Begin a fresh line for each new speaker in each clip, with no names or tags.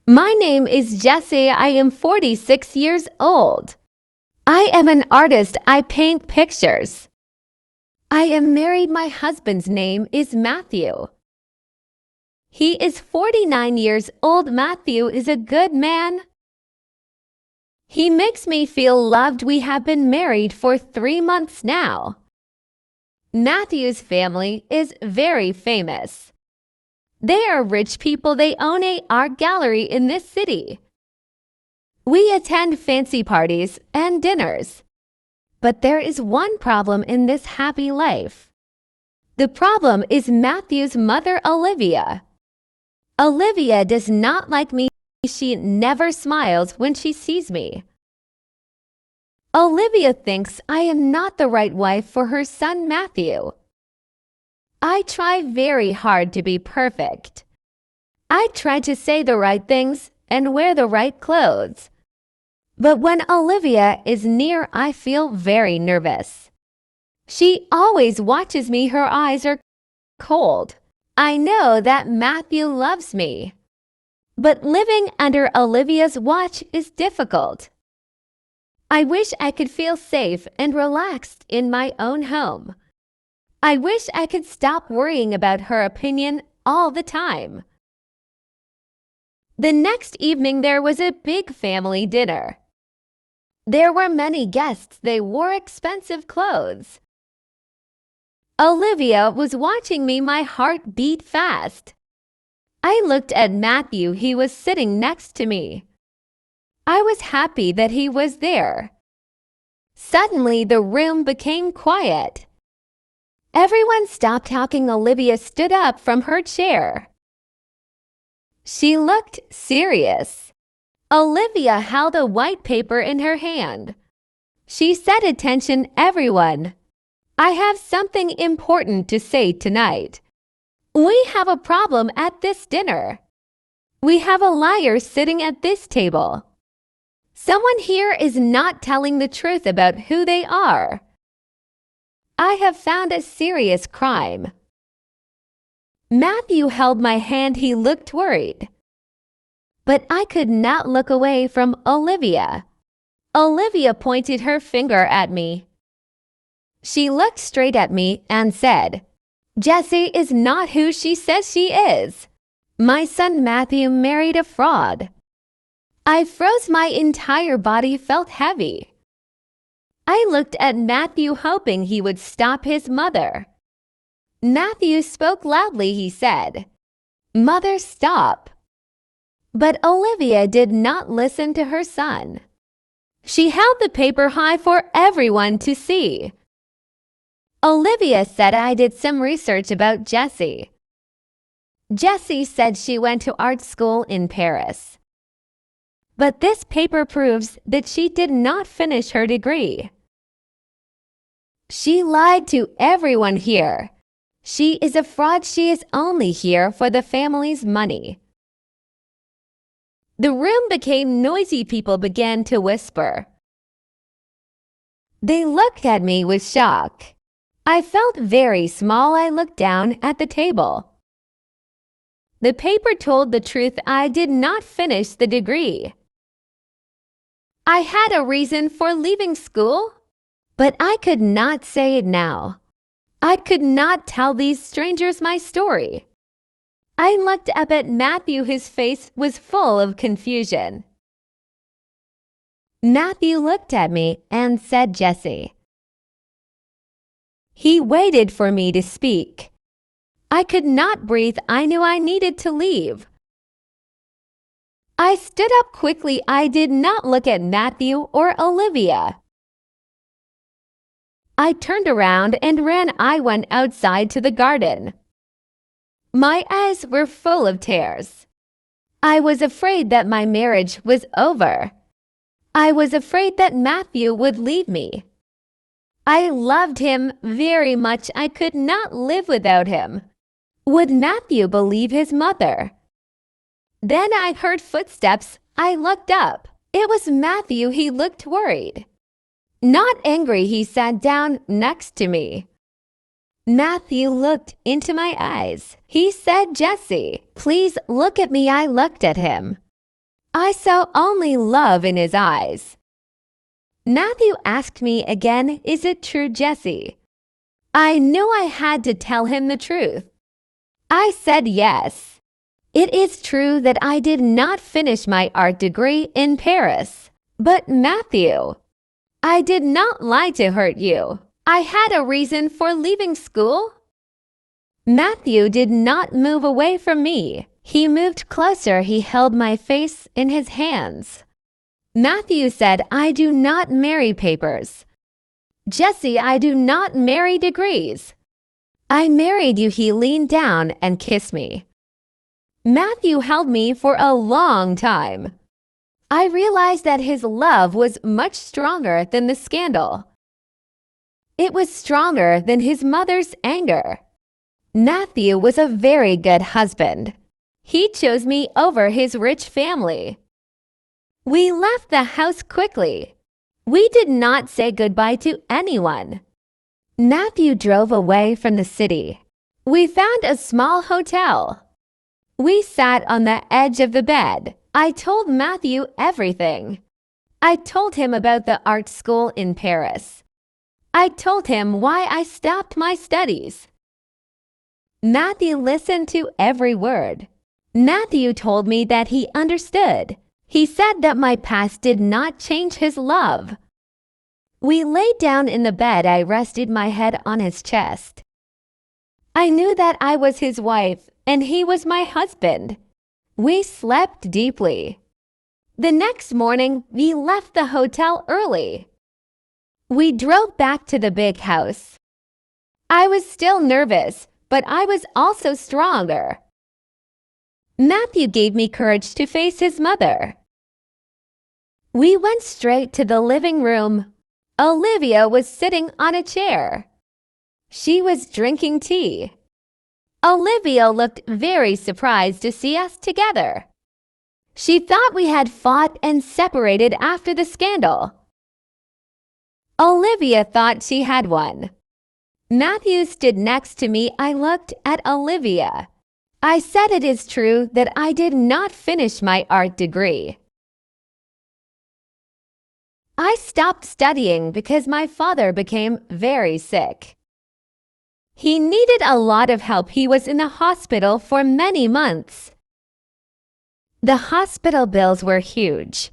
My name is Jessie. I am 46 years old. I am an artist. I paint pictures. I am married. My husband's name is Matthew. He is 49 years old. Matthew is a good man. He makes me feel loved. We have been married for 3 months now. Matthew's family is very famous. They are rich people. They own an art gallery in this city. We attend fancy parties and dinners. But there is one problem in this happy life. The problem is Matthew's mother, Olivia. Olivia does not like me. She never smiles when she sees me. Olivia thinks I am not the right wife for her son, Matthew. I try very hard to be perfect. I try to say the right things and wear the right clothes. But when Olivia is near, I feel very nervous. She always watches me. Her eyes are cold. I know that Matthew loves me. But living under Olivia's watch is difficult. I wish I could feel safe and relaxed in my own home. I wish I could stop worrying about her opinion all the time. The next evening there was a big family dinner. There were many guests. They wore expensive clothes. Olivia was watching me. My heart beat fast. I looked at Matthew. He was sitting next to me. I was happy that he was there. Suddenly the room became quiet. Everyone stopped talking. Olivia stood up from her chair. She looked serious. Olivia held a white paper in her hand. She said, "Attention, everyone. I have something important to say tonight. We have a problem at this dinner. We have a liar sitting at this table. Someone here is not telling the truth about who they are. I have found a serious crime." Matthew held my hand. He looked worried. But I could not look away from Olivia. Olivia pointed her finger at me. She looked straight at me and said, "Jessie is not who she says she is. My son Matthew married a fraud." I froze. My entire body felt heavy. I looked at Matthew, hoping he would stop his mother. Matthew spoke loudly. He said, "Mother, stop." But Olivia did not listen to her son. She held the paper high for everyone to see. Olivia said I did some research about Jessie. Jessie said she went to art school in Paris. But this paper proves that she did not finish her degree. She lied to everyone here. She is a fraud. She is only here for the family's money. The room became noisy. People began to whisper. They looked at me with shock. I felt very small. I looked down at the table. The paper told the truth. I did not finish the degree. I had a reason for leaving school, but I could not say it now. I could not tell these strangers my story. I looked up at Matthew. His face was full of confusion. Matthew looked at me and said, "Jessie." He waited for me to speak. I could not breathe. I knew I needed to leave. I stood up quickly. I did not look at Matthew or Olivia. I turned around and ran. I went outside to the garden. My eyes were full of tears. I was afraid that my marriage was over. I was afraid that Matthew would leave me. I loved him very much. I could not live without him. Would Matthew believe his mother? Then I heard footsteps. I looked up. It was Matthew. He looked worried. Not angry. He sat down next to me. Matthew looked into my eyes. He said, "Jessie, please look at me." I looked at him. I saw only love in his eyes. Matthew asked me again, "Is it true, Jesse?" I knew I had to tell him the truth. I said yes. It is true that I did not finish my art degree in Paris. But Matthew, I did not lie to hurt you. I had a reason for leaving school. Matthew did not move away from me. He moved closer. He held my face in his hands. Matthew said, "I do not marry papers. Jesse, I do not marry degrees. I married you." He leaned down and kissed me. Matthew held me for a long time. I realized that his love was much stronger than the scandal. It was stronger than his mother's anger. Matthew was a very good husband. He chose me over his rich family. We left the house quickly. We did not say goodbye to anyone. Matthew drove away from the city. We found a small hotel. We sat on the edge of the bed. I told Matthew everything. I told him about the art school in Paris. I told him why I stopped my studies. Matthew listened to every word. Matthew told me that he understood. He said that my past did not change his love. We laid down in the bed. I rested my head on his chest. I knew that I was his wife and he was my husband. We slept deeply. The next morning, we left the hotel early. We drove back to the big house. I was still nervous, but I was also stronger. Matthew gave me courage to face his mother. We went straight to the living room. Olivia was sitting on a chair. She was drinking tea. Olivia looked very surprised to see us together. She thought we had fought and separated after the scandal. Olivia thought she had won. Matthew stood next to me. I looked at Olivia. I said, "It is true that I did not finish my art degree. I stopped studying because my father became very sick. He needed a lot of help. He was in the hospital for many months. The hospital bills were huge.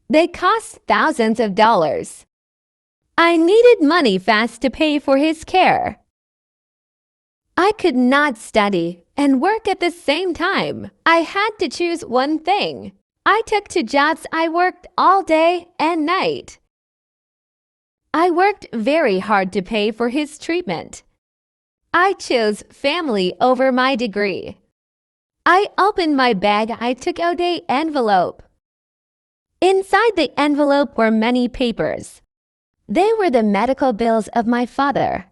They cost thousands of dollars. I needed money fast to pay for his care. I could not study and work at the same time. I had to choose one thing. I took 2 jobs. I worked all day and night. I worked very hard to pay for his treatment. I chose family over my degree. I opened my bag. I took out an envelope. Inside the envelope were many papers. They were the medical bills of my father.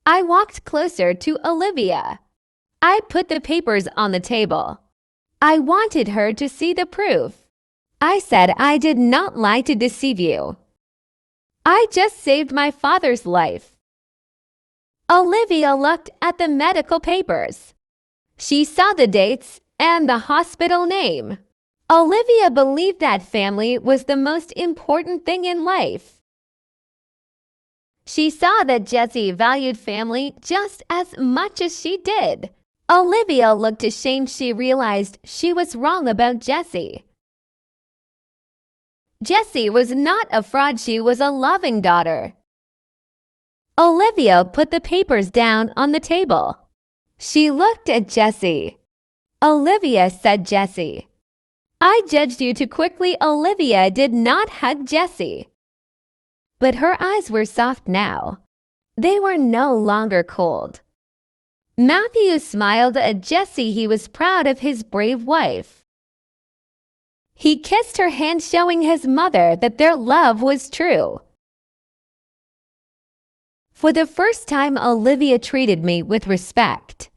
I walked closer to Olivia. I put the papers on the table. I wanted her to see the proof. I said, "I did not lie to deceive you. I just saved my father's life." Olivia looked at the medical papers. She saw the dates and the hospital name. Olivia believed that family was the most important thing in life. She saw that Jesse valued family just as much as she did. Olivia looked ashamed. She realized she was wrong about Jesse. Jesse was not a fraud. She was a loving daughter. Olivia put the papers down on the table. She looked at Jesse. Olivia said, "Jesse, I judged you too quickly." Olivia did not hug Jesse. But her eyes were soft now. They were no longer cold. Matthew smiled at Jesse. He was proud of his brave wife. He kissed her hand, showing his mother that their love was true. For the first time, Olivia treated me with respect.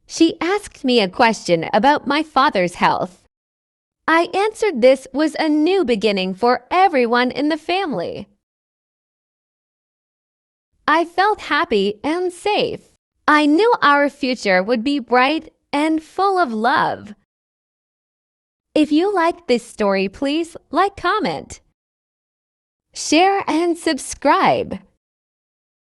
She asked me a question about my father's health. I answered. This was a new beginning for everyone in the family. I felt happy and safe. I knew our future would be bright and full of love. If you liked this story, please like, comment, share, and subscribe.